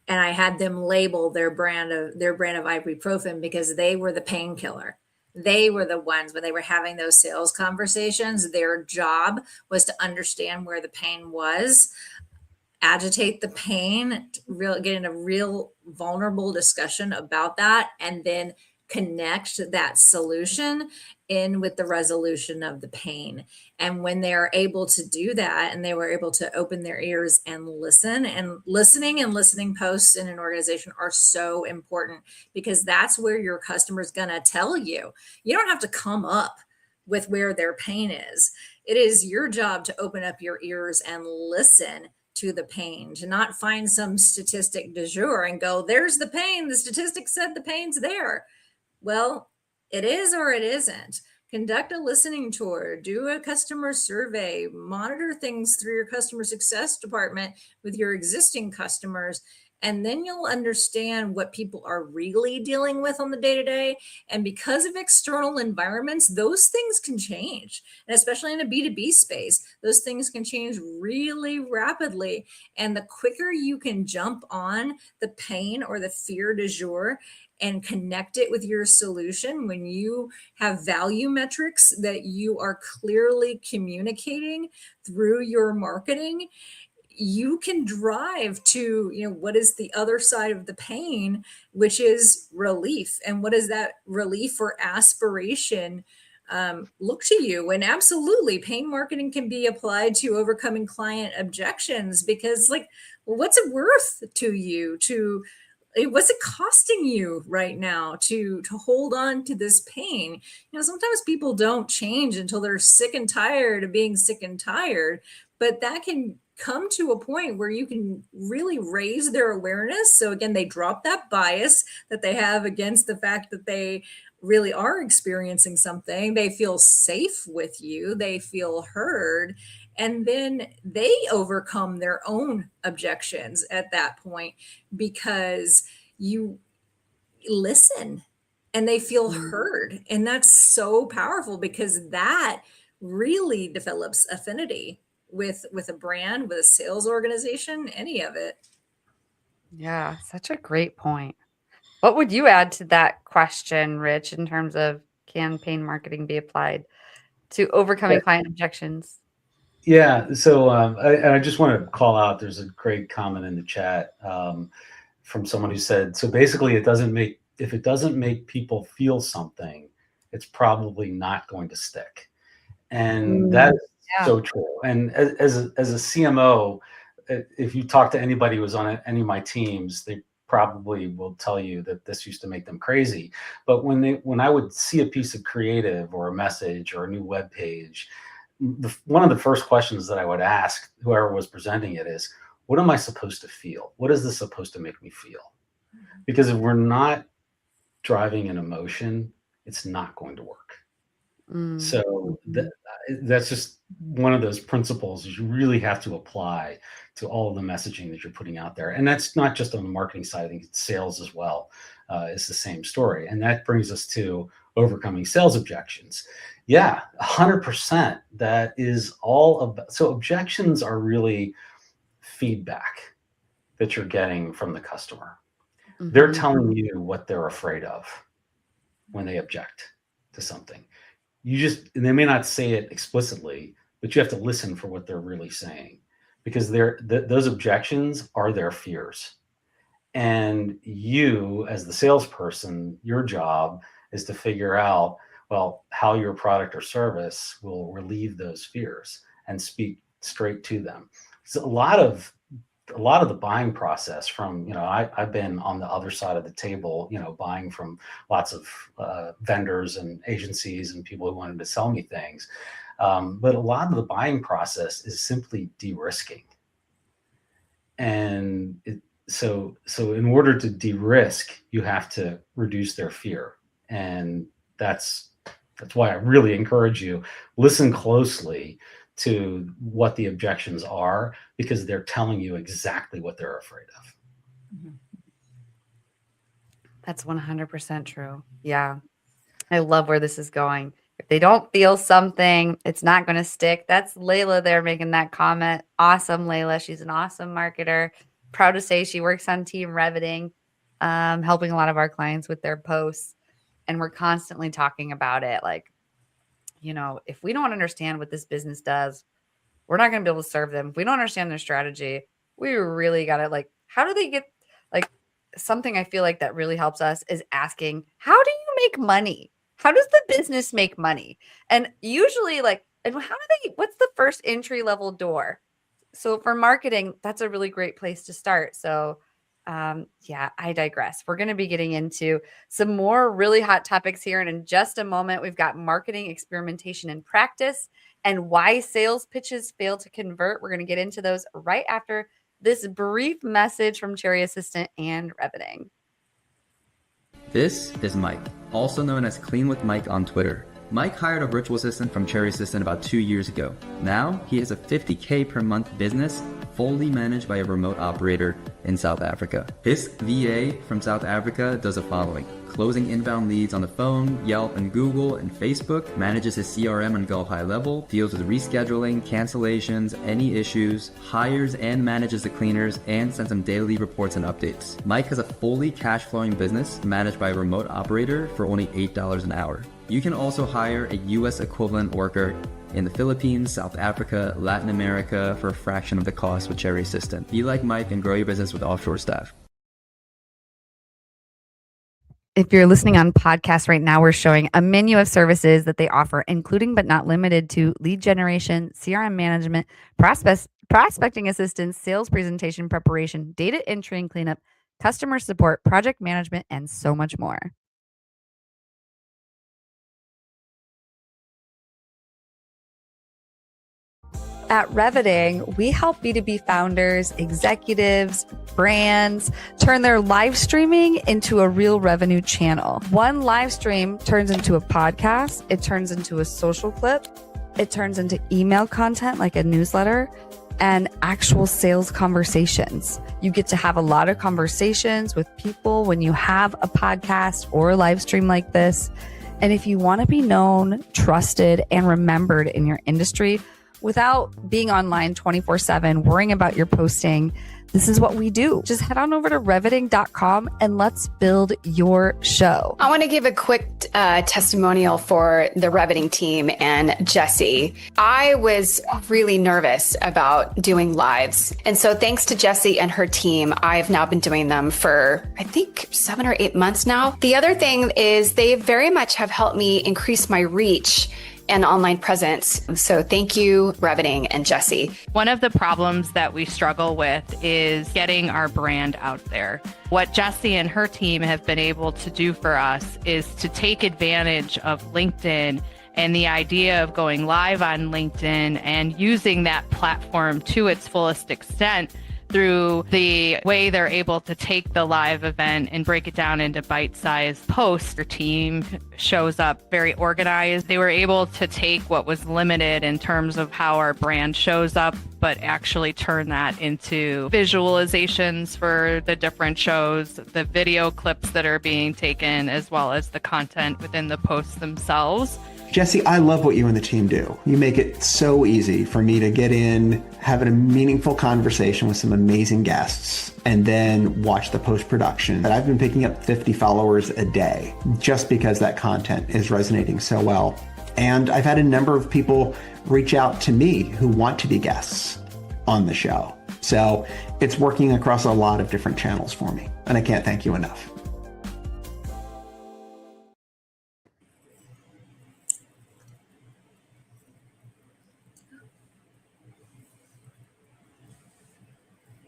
S2: And I had them label their brand of ibuprofen because they were the painkiller. They were the ones when they were having those sales conversations, their job was to understand where the pain was, agitate the pain, get in a real vulnerable discussion about that, and then connect that solution in with the resolution of the pain. And when they're able to do that, and they were able to open their ears and listen, and listening posts in an organization are so important, because that's where your customer's going to tell you. You don't have to come up with where their pain is. It is your job to open up your ears and listen to the pain, to not find some statistic du jour and go, there's the pain. The statistic said the pain's there. Well, it is or it isn't. Conduct a listening tour, do a customer survey, monitor things through your customer success department with your existing customers, and then you'll understand what people are really dealing with on the day-to-day. And because of external environments, those things can change. And especially in a B2B space, those things can change really rapidly. And the quicker you can jump on the pain or the fear du jour and connect it with your solution, when you have value metrics that you are clearly communicating through your marketing, you can drive to, what is the other side of the pain, which is relief. And what is that relief or aspiration look to you? And absolutely, pain marketing can be applied to overcoming client objections, because what's it worth to you what's it costing you right now to hold on to this pain? Sometimes people don't change until they're sick and tired of being sick and tired, but that can come to a point where you can really raise their awareness. So again, they drop that bias that they have against the fact that they really are experiencing something. They feel safe with you. They feel heard. And then they overcome their own objections at that point, because you listen and they feel heard. And that's so powerful, because that really develops affinity with a brand, with a sales organization, any of it.
S1: Yeah, such a great point. What would you add to that question, Rich, in terms of campaign marketing be applied to overcoming client objections?
S3: Yeah, so I just want to call out, there's a great comment in the chat from someone who said, so basically if it doesn't make people feel something, it's probably not going to stick. And that is so true. And as a CMO, if you talk to anybody who's on any of my teams, they probably will tell you that this used to make them crazy. But when I would see a piece of creative or a message or a new web page, one of the first questions that I would ask whoever was presenting it is, what am I supposed to feel? What is this supposed to make me feel? Because if we're not driving an emotion, it's not going to work. So that's just one of those principles you really have to apply to all of the messaging that you're putting out there. And that's not just on the marketing side, I think it's sales as well. It's the same story. And that brings us to overcoming sales objections. Yeah, 100%. That is all about, so objections are really feedback that you're getting from the customer.
S1: Mm-hmm.
S3: They're telling you what they're afraid of when they object to something. And they may not say it explicitly, but you have to listen for what they're really saying, because those objections are their fears. And you, as the salesperson, your job is to figure out, well, how your product or service will relieve those fears and speak straight to them. So a lot of the buying process from, I've been on the other side of the table, buying from lots of vendors and agencies and people who wanted to sell me things. But a lot of the buying process is simply de-risking. And so in order to de-risk, you have to reduce their fear. And that's why I really encourage you, listen closely to what the objections are, because they're telling you exactly what they're afraid of.
S1: That's 100% true. Yeah. I love where this is going. If they don't feel something, it's not going to stick. That's Layla there making that comment. Awesome, Layla. She's an awesome marketer. Proud to say she works on Team Reveting, helping a lot of our clients with their posts. And we're constantly talking about it. Like, if we don't understand what this business does, we're not going to be able to serve them. If we don't understand their strategy, we really got to how do they get something I feel like that really helps us is asking, how do you make money? How does the business make money? And usually and what's the first entry level door? So for marketing, that's a really great place to start. So I digress. We're going to be getting into some more really hot topics here. And in just a moment, we've got marketing experimentation and practice and why sales pitches fail to convert. We're going to get into those right after this brief message from Cherry Assistant and Reveting.
S4: This is Mike, also known as Clean with Mike on Twitter. Mike hired a virtual assistant from Cherry Assistant about 2 years ago. Now he has a $50K per month business, fully managed by a remote operator in South Africa. His VA from South Africa does the following: closing inbound leads on the phone, Yelp and Google and Facebook, manages his CRM on Go High Level, deals with rescheduling, cancellations, any issues, hires and manages the cleaners, and sends them daily reports and updates. Mike has a fully cash flowing business managed by a remote operator for only $8 an hour. You can also hire a US equivalent worker in the Philippines, South Africa, Latin America for a fraction of the cost with Cherry Assistant. Be like Mike and grow your business with offshore staff.
S1: If you're listening on podcast right now, we're showing a menu of services that they offer, including but not limited to lead generation, CRM management, prospecting assistance, sales presentation preparation, data entry and cleanup, customer support, project management, and so much more. At Reveting, we help B2B founders, executives, brands turn their live streaming into a real revenue channel. One live stream turns into a podcast. It turns into a social clip. It turns into email content like a newsletter and actual sales conversations. You get to have a lot of conversations with people when you have a podcast or a live stream like this. And if you want to be known, trusted, and remembered in your industry, without being online 24/7, worrying about your posting, this is what we do. Just head on over to reveting.com and let's build your show.
S5: I want to give a quick testimonial for the Reveting team and Jessie. I was really nervous about doing lives. And so thanks to Jessie and her team, I've now been doing them for, I think, 7 or 8 months now. The other thing is they very much have helped me increase my reach and online presence. So thank you, Reveting and Jessie.
S6: One of the problems that we struggle with is getting our brand out there. What Jessie and her team have been able to do for us is to take advantage of LinkedIn and the idea of going live on LinkedIn and using that platform to its fullest extent through the way they're able to take the live event and break it down into bite-sized posts. Your team shows up very organized. They were able to take what was limited in terms of how our brand shows up, but actually turn that into visualizations for the different shows, the video clips that are being taken, as well as the content within the posts themselves.
S7: Jessie, I love what you and the team do. You make it so easy for me to get in, have a meaningful conversation with some amazing guests, and then watch the post-production. I've been picking up 50 followers a day just because that content is resonating so well. And I've had a number of people reach out to me who want to be guests on the show. So it's working across a lot of different channels for me, and I can't thank you enough.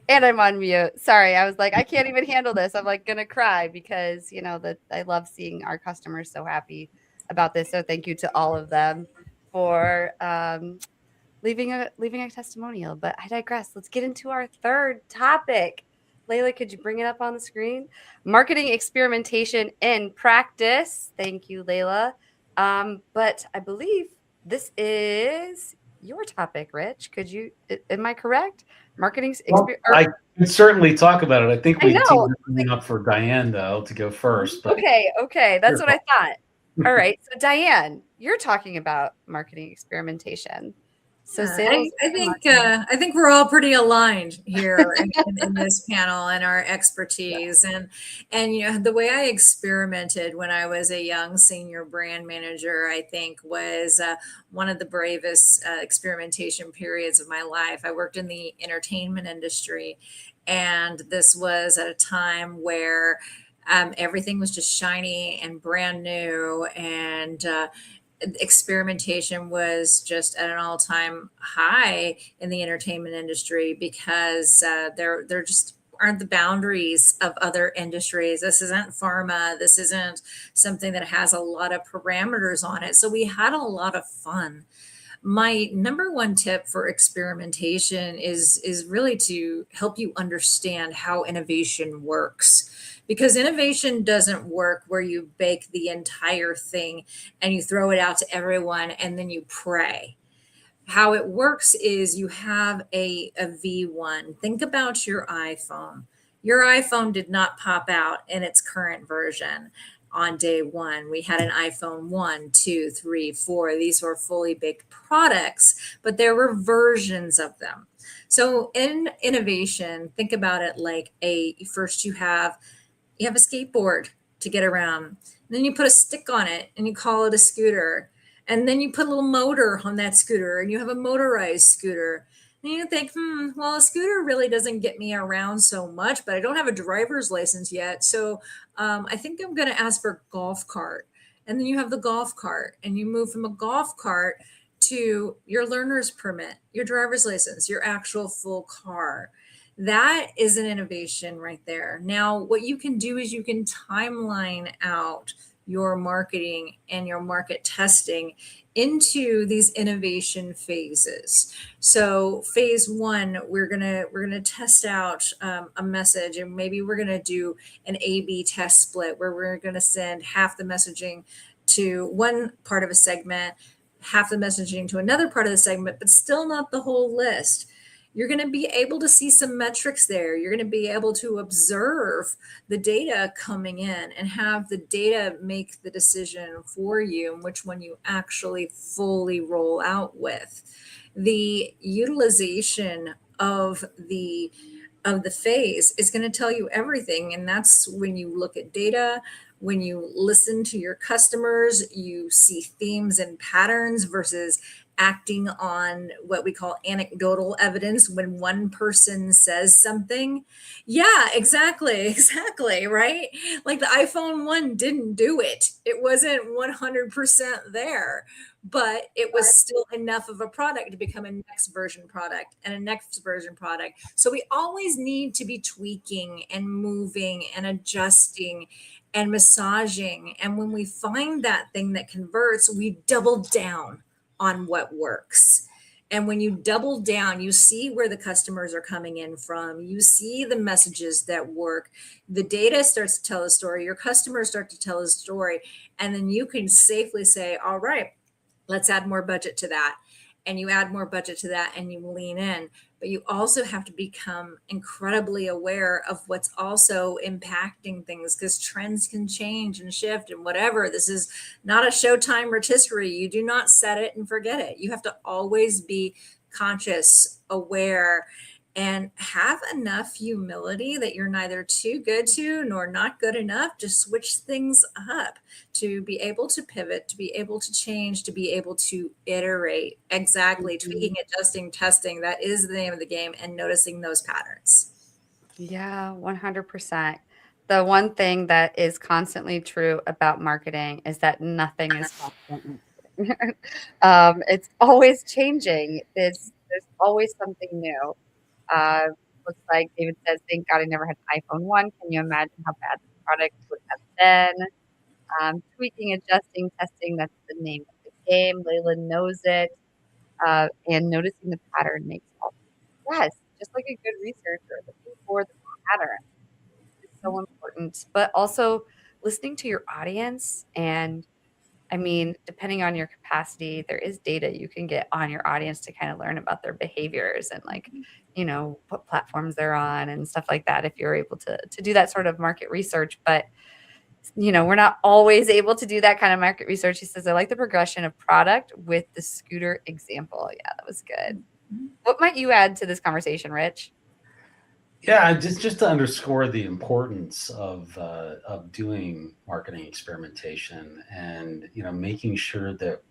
S1: And I'm on mute. Sorry, I was like, I can't even handle this. I'm like gonna cry because that I love seeing our customers so happy about this. So thank you to all of them for leaving a testimonial. But I digress. Let's get into our third topic. Layla, could you bring it up on the screen? Marketing experimentation in practice. Thank you, Layla. But I believe this is your topic, Rich. Am I correct? Marketing
S3: I can certainly talk about it. I think we
S1: know.
S3: teed something up for Diane, though, to go first. But
S1: Okay. That's what I thought. All right. So Diane, you're talking about marketing experimentation. So sales.
S2: I think we're all pretty aligned here in this panel and our expertise. And the way I experimented when I was a young senior brand manager, I think was one of the bravest experimentation periods of my life. I worked in the entertainment industry, and this was at a time where everything was just shiny and brand new, and experimentation was just at an all-time high in the entertainment industry because there just aren't the boundaries of other industries. This isn't pharma. This isn't something that has a lot of parameters on it. So we had a lot of fun. My number one tip for experimentation is really to help you understand how innovation works. Because innovation doesn't work where you bake the entire thing and you throw it out to everyone and then you pray. How it works is you have a V1. Think about your iPhone. Your iPhone did not pop out in its current version on day one. We had an iPhone 1, 2, 3, 4. These were fully baked products, but there were versions of them. So in innovation, think about it like first you have a skateboard to get around. And then you put a stick on it and you call it a scooter. And then you put a little motor on that scooter and you have a motorized scooter. And you think, well, a scooter really doesn't get me around so much, but I don't have a driver's license yet. So I think I'm going to ask for a golf cart. And then you have the golf cart and you move from a golf cart to your learner's permit, your driver's license, your actual full car. That is an innovation right there. Now, what you can do is you can timeline out your marketing and your market testing into these innovation phases. So phase one, we're gonna test out a message, and maybe we're gonna do an A/B test split where we're gonna send half the messaging to one part of a segment, half the messaging to another part of the segment, but still not the whole list. You're going to be able to see some metrics there. You're going to be able to observe the data coming in and have the data make the decision for you and which one you actually fully roll out with. The utilization of the phase is going to tell you everything. And that's when you look at data, when you listen to your customers, you see themes and patterns versus acting on what we call anecdotal evidence. When one person says something, yeah, exactly, right? Like the iPhone 1 didn't do it. It wasn't 100% there, but it was still enough of a product to become a next version product and a next version product. So we always need to be tweaking and moving and adjusting and massaging. And when we find that thing that converts, we double down on what works. And when you double down, you see where the customers are coming in from. You see the messages that work. The data starts to tell a story. Your customers start to tell a story. And then you can safely say, all right, let's add more budget to that. and you add more budget to that and you lean in. But you also have to become incredibly aware of what's also impacting things, because trends can change and shift and whatever. This is not a Showtime rotisserie. You do not set it and forget it. You have to always be conscious, aware, and have enough humility that you're neither too good to nor not good enough to switch things up, to be able to pivot, to be able to change, to be able to iterate. Exactly. Tweaking, adjusting, testing. That is the name of the game, and noticing those patterns.
S1: Yeah, 100%. The one thing that is constantly true about marketing is that nothing is constant. It's always changing. There's always something new. Uh, Looks like David says, "Thank God I never had an iPhone 1." Can you imagine how bad the product would have been? Tweaking, adjusting, testing, that's the name of the game. Layla knows it. And noticing the pattern makes all. Yes, just like a good researcher, looking for the pattern is so important. But also listening to your audience. And I mean, depending on your capacity, there is data you can get on your audience to kind of learn about their behaviors and like, what platforms they're on and stuff like that, if you're able to do that sort of market research. But we're not always able to do that kind of market research. He says, I like the progression of product with the scooter example. Yeah, that was good. What might you add to this conversation, Rich?
S3: Yeah, just to underscore the importance of doing marketing experimentation, and making sure that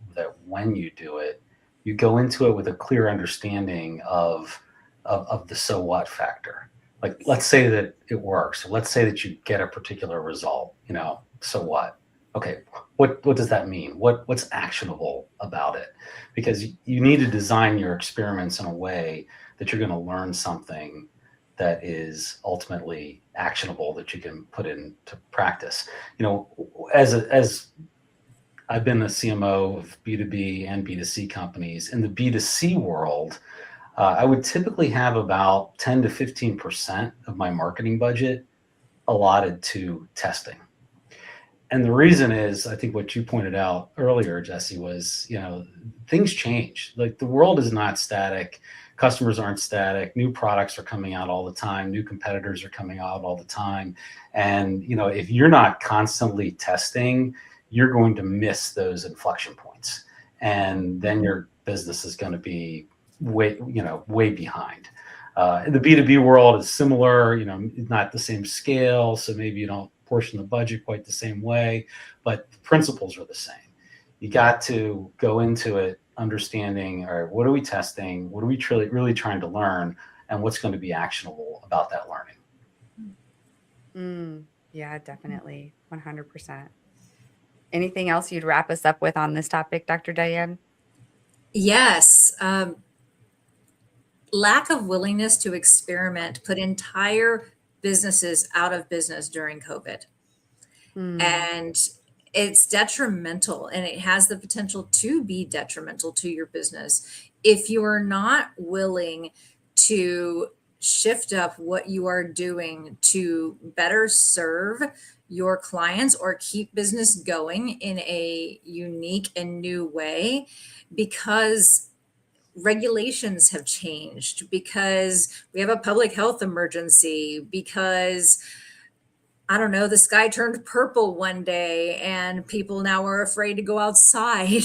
S3: when you do it, you go into it with a clear understanding of the so what factor. Like, let's say that it works. Let's say that you get a particular result. So what? Okay, what does that mean? What's actionable about it? Because you need to design your experiments in a way that you're going to learn something that is ultimately actionable that you can put into practice. As I've been a CMO of B2B and B2C companies, in the B2C world, I would typically have about 10 to 15% of my marketing budget allotted to testing. And the reason is, I think what you pointed out earlier, Jessie, was, things change. Like, the world is not static. Customers aren't static. New products are coming out all the time. New competitors are coming out all the time. And, if you're not constantly testing, you're going to miss those inflection points. And then your business is going to be way behind. In the B2B world is similar, not the same scale. So maybe you don't portion the budget quite the same way, but the principles are the same. You got to go into it understanding, all right, what are we testing? What are we really trying to learn? And what's going to be actionable about that learning?
S1: Yeah, definitely. 100%. Anything else you'd wrap us up with on this topic, Dr. Diane?
S2: Yes. Lack of willingness to experiment put entire businesses out of business during COVID. And it's detrimental, and it has the potential to be detrimental to your business if you are not willing to shift up what you are doing to better serve your clients or keep business going in a unique and new way, because regulations have changed, because we have a public health emergency, because I don't know, the sky turned purple one day and people now are afraid to go outside.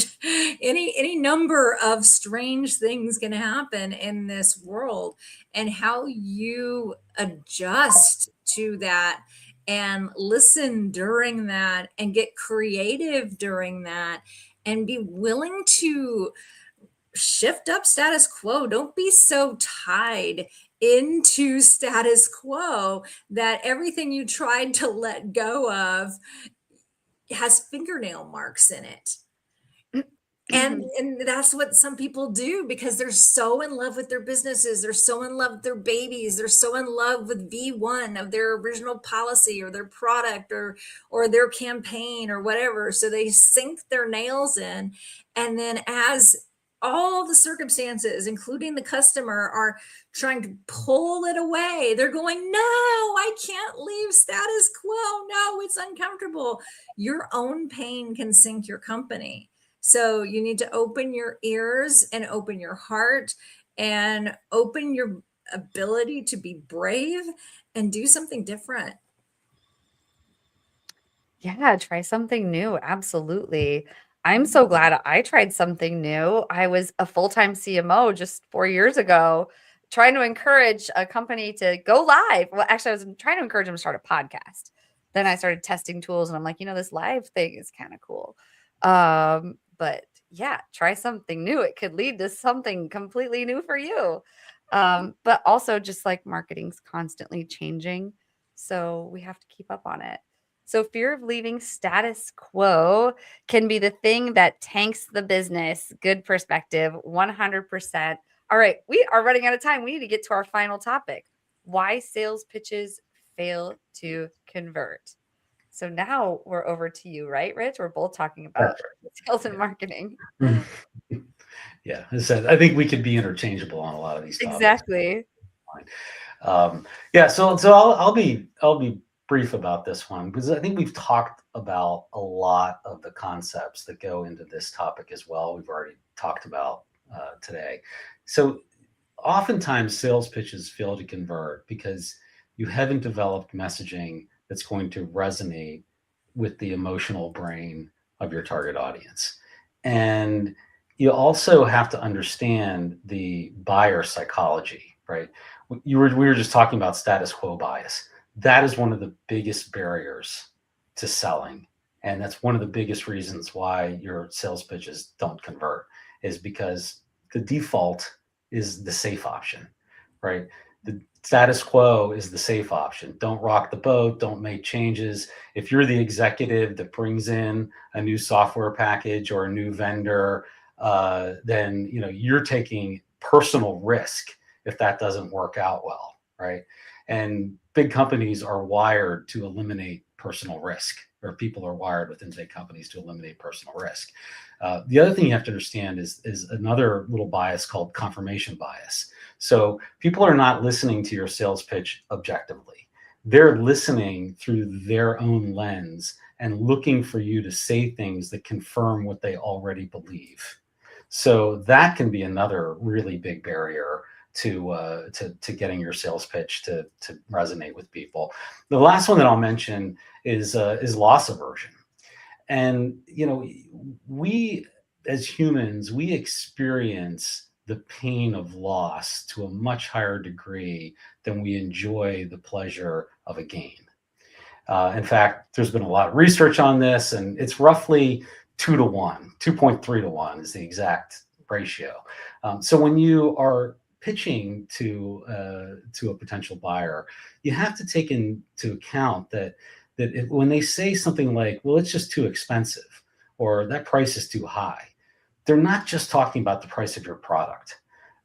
S2: Any number of strange things can happen in this world, and how you adjust to that and listen during that and get creative during that and be willing to shift up status quo. Don't be so tied into status quo that everything you tried to let go of has fingernail marks in it. And that's what some people do, because they're so in love with their businesses. They're so in love with their babies. They're so in love with V1 of their original policy or their product or their campaign or whatever. So they sink their nails in. And then as all the circumstances, including the customer, are trying to pull it away, they're going, no, I can't leave status quo. No, it's uncomfortable. Your own pain can sink your company. So you need to open your ears and open your heart and open your ability to be brave and do something different.
S1: Yeah, try something new. Absolutely. I'm so glad I tried something new. I was a full-time CMO just 4 years ago, trying to encourage a company to go live. Well, actually, I was trying to encourage them to start a podcast. Then I started testing tools and I'm like, this live thing is kind of cool. But yeah, try something new. It could lead to something completely new for you. But also just like marketing's constantly changing. So we have to keep up on it. So fear of leaving status quo can be the thing that tanks the business. Good perspective, 100%. All right, we are running out of time. We need to get to our final topic. Why sales pitches fail to convert. So now we're over to you, right, Rich? We're both talking about sales and marketing.
S3: Yeah, as I said, I think we could be interchangeable on a lot of these topics.
S1: Exactly.
S3: Yeah, so I'll be brief about this one because I think we've talked about a lot of the concepts that go into this topic as well. We've already talked about today. So oftentimes sales pitches fail to convert because you haven't developed messaging that's going to resonate with the emotional brain of your target audience. And you also have to understand the buyer psychology, right? We were just talking about status quo bias. That is one of the biggest barriers to selling. And that's one of the biggest reasons why your sales pitches don't convert, is because the default is the safe option, right? The status quo is the safe option. Don't rock the boat, don't make changes. If you're the executive that brings in a new software package or a new vendor, then you're taking personal risk if that doesn't work out well, right? And big companies are wired to eliminate personal risk, or people are wired within big companies to eliminate personal risk. The other thing you have to understand is another little bias called confirmation bias. So people are not listening to your sales pitch objectively. They're listening through their own lens and looking for you to say things that confirm what they already believe. So that can be another really big barrier to getting your sales pitch to resonate with people. The last one that I'll mention is loss aversion. And we as humans, we experience the pain of loss to a much higher degree than we enjoy the pleasure of a gain. In fact, there's been a lot of research on this, and it's roughly 2 to 1, 2.3 to 1 is the exact ratio. So when you are pitching to a potential buyer, you have to take into account that when they say something like, well, it's just too expensive, or that price is too high, they're not just talking about the price of your product.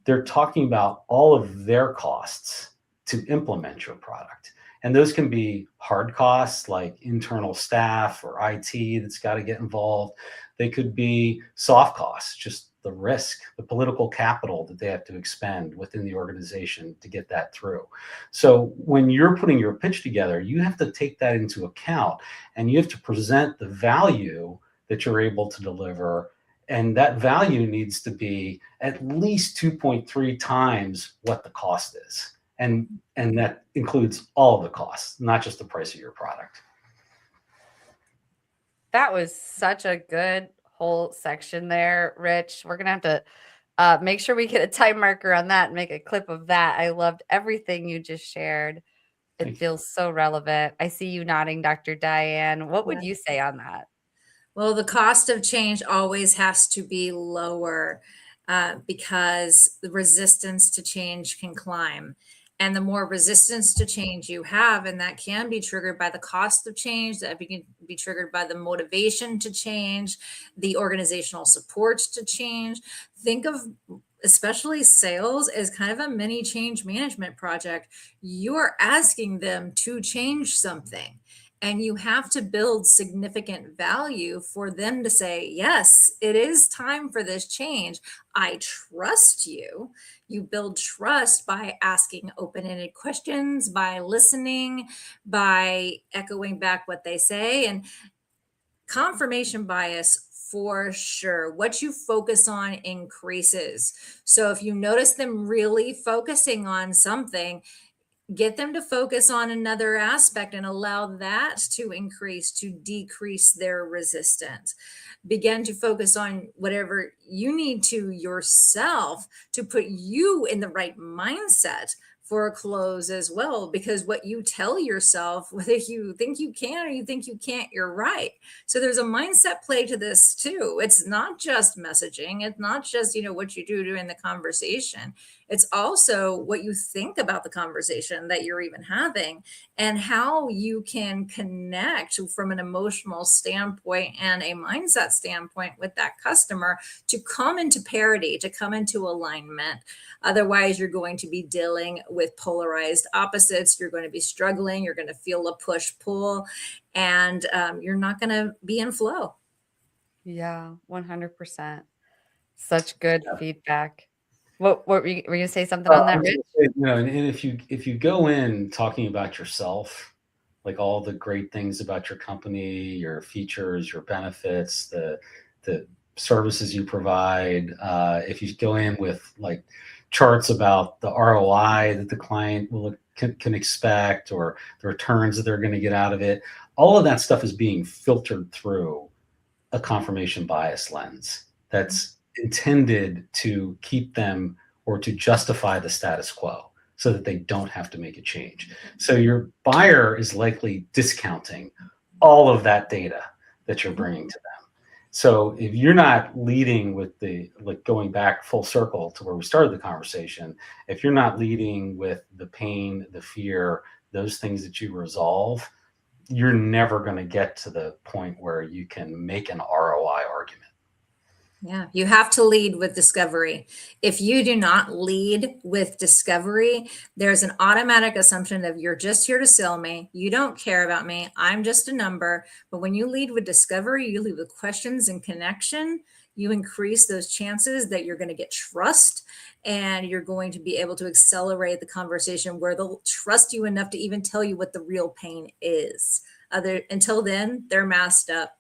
S3: They're talking about all of their costs to implement your product. And those can be hard costs like internal staff or IT that's got to get involved. They could be soft costs, just the risk, the political capital that they have to expend within the organization to get that through. So when you're putting your pitch together, you have to take that into account, and you have to present the value that you're able to deliver. And that value needs to be at least 2.3 times what the cost is. And that includes all of the costs, not just the price of your product.
S1: That was such a good whole section there, Rich. We're going to have to make sure we get a time marker on that and make a clip of that. I loved everything you just shared. It feels so relevant. I see you nodding, Dr. Diane. What would you say on that?
S2: Well, the cost of change always has to be lower because the resistance to change can climb. And the more resistance to change you have, and that can be triggered by the cost of change, that can be triggered by the motivation to change, the organizational supports to change. Think of especially sales as kind of a mini change management project. You are asking them to change something. And you have to build significant value for them to say, yes, it is time for this change. I trust you. You build trust by asking open-ended questions, by listening, by echoing back what they say. And confirmation bias for sure. What you focus on increases. So if you notice them really focusing on something, get them to focus on another aspect and allow that to increase, to decrease their resistance. Begin to focus on whatever you need to yourself to put you in the right mindset for a close as well, because what you tell yourself, whether you think you can or you think you can't, you're right. So there's a mindset play to this too. It's not just messaging. It's not just, what you do during the conversation. It's also what you think about the conversation that you're even having and how you can connect from an emotional standpoint and a mindset standpoint with that customer to come into parity, to come into alignment. Otherwise, you're going to be dealing with polarized opposites. You're going to be struggling. You're going to feel a push-pull, and you're not going to be in flow.
S1: Yeah, 100%. Such good feedback. What were you going to say something on that, Rich?
S3: And if you go in talking about yourself, like all the great things about your company, your features, your benefits, the services you provide, if you go in with like charts about the ROI that the client can expect or the returns that they're going to get out of it, all of that stuff is being filtered through a confirmation bias lens that's intended to keep them or to justify the status quo so that they don't have to make a change. So your buyer is likely discounting all of that data that you're bringing to them. So if you're not leading with going back full circle to where we started the conversation, if you're not leading with the pain, the fear, those things that you resolve, you're never going to get to the point where you can make an ROI argument.
S2: Yeah, you have to lead with discovery. If you do not lead with discovery, there's an automatic assumption of you're just here to sell me. You don't care about me. I'm just a number. But when you lead with discovery, you lead with questions and connection, you increase those chances that you're going to get trust and you're going to be able to accelerate the conversation where they'll trust you enough to even tell you what the real pain is. Until then, they're masked up.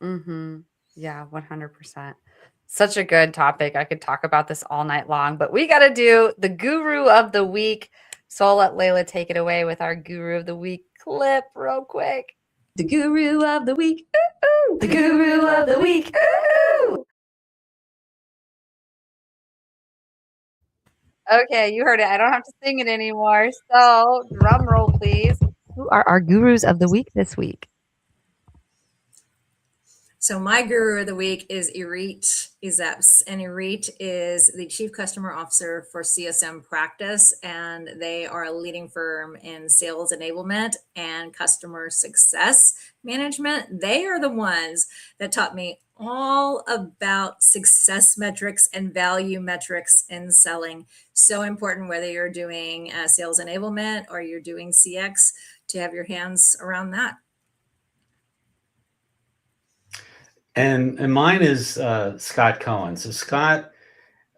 S1: Mm-hmm. Yeah, 100%. Such a good topic. I could talk about this all night long, but we got to do the guru of the week. So I'll let Layla take it away with our guru of the week clip real quick. The guru of the week. Ooh, the guru of the week. Ooh. Okay, you heard it. I don't have to sing it anymore. So drum roll, please. Who are our gurus of the week this week?
S2: So my guru of the week is Irit Izeps, and Irit is the Chief Customer Officer for CSM Practice, and they are a leading firm in sales enablement and customer success management. They are the ones that taught me all about success metrics and value metrics in selling. So important, whether you're doing sales enablement or you're doing CX, to have your hands around that.
S3: And mine is Scott Cohen. So Scott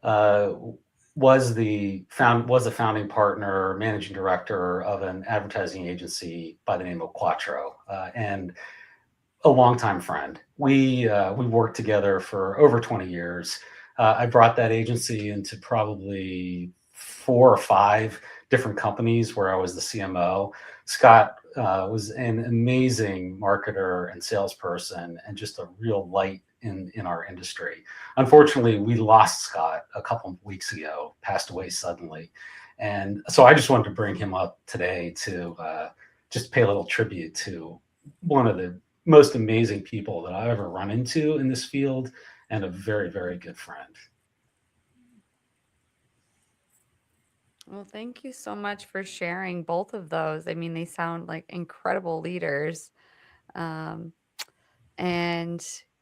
S3: was a founding partner, managing director of an advertising agency by the name of Quattro, and a longtime friend. We worked together for over 20 years. I brought that agency into probably 4 or 5 different companies where I was the CMO. Scott was an amazing marketer and salesperson and just a real light in our industry. Unfortunately, we lost Scott a couple of weeks ago, passed away suddenly. And so I just wanted to bring him up today to just pay a little tribute to one of the most amazing people that I've ever run into in this field and a very, very good friend.
S1: Well, thank you so much for sharing both of those. I mean, they sound like incredible leaders. And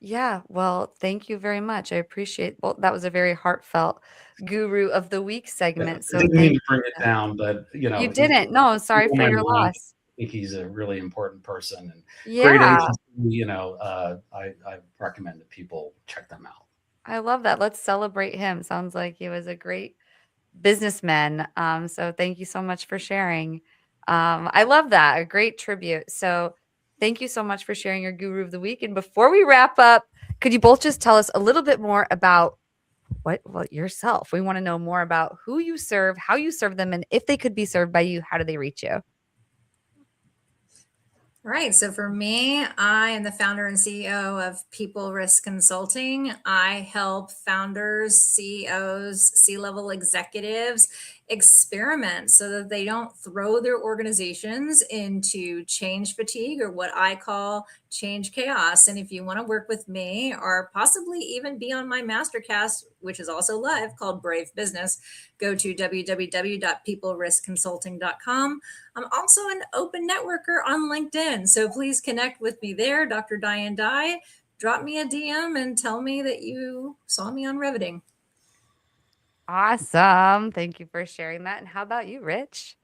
S1: yeah, well, thank you very much. I appreciate, well, that was a very heartfelt guru of the week segment. So
S3: I didn't mean
S1: thank
S3: to bring it down, but
S1: you didn't. No, sorry for your loss.
S3: I think he's a really important person and
S1: Yeah.
S3: great agency. I recommend that people check them out.
S1: I love that. Let's celebrate him. Sounds like he was a great businessman. So thank you so much for sharing. I love that. A great tribute. So thank you so much for sharing your guru of the week. And before we wrap up, could you both just tell us a little bit more about yourself? We want to know more about who you serve, how you serve them, and if they could be served by you, how do they reach you?
S2: Right. So for me, I am the founder and CEO of People Risk Consulting. I help founders, CEOs, C-level executives experiment so that they don't throw their organizations into change fatigue, or what I call change chaos. And if you want to work with me, or possibly even be on my masterclass, which is also live, called Brave Business, go to www.peopleriskconsulting.com. I'm also an open networker on LinkedIn, so please connect with me there, Dr. Diane Dye. Drop me a DM and tell me that you saw me on Reviting.
S1: Awesome. Thank you for sharing that. And how about you, Rich?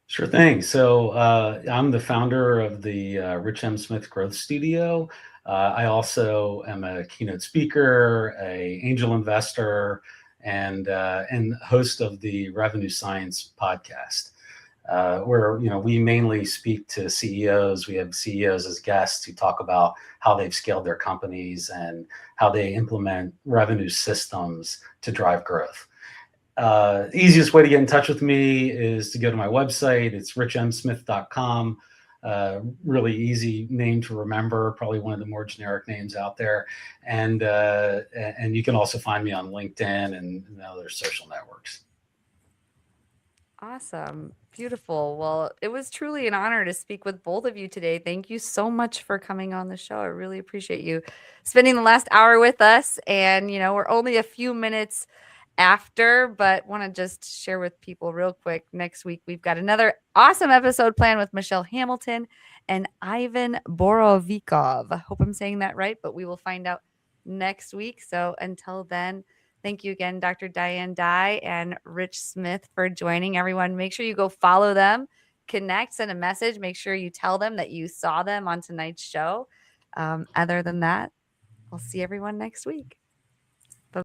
S3: Sure thing. So I'm the founder of the Rich M. Smith Growth Studio. I also am a keynote speaker, a angel investor, and host of the Revenue Science podcast, where we mainly speak to CEOs. We have CEOs as guests who talk about how they've scaled their companies and how they implement revenue systems to drive growth. Easiest way to get in touch with me is to go to my website. It's richmsmith.com. Really easy name to remember, probably one of the more generic names out there. And you can also find me on LinkedIn and other social networks.
S1: Awesome. Beautiful. Well, it was truly an honor to speak with both of you today. Thank you so much for coming on the show. I really appreciate you spending the last hour with us. And, we're only a few minutes after, but want to just share with people real quick. Next week, we've got another awesome episode planned with Michelle Hamilton and Ivan Borovikov. I hope I'm saying that right, but we will find out next week. So until then, thank you again, Dr. Diane Dye and Rich Smith, for joining. Everyone, make sure you go follow them, connect, send a message. Make sure you tell them that you saw them on tonight's show. Other than that, I'll see everyone next week. Bye.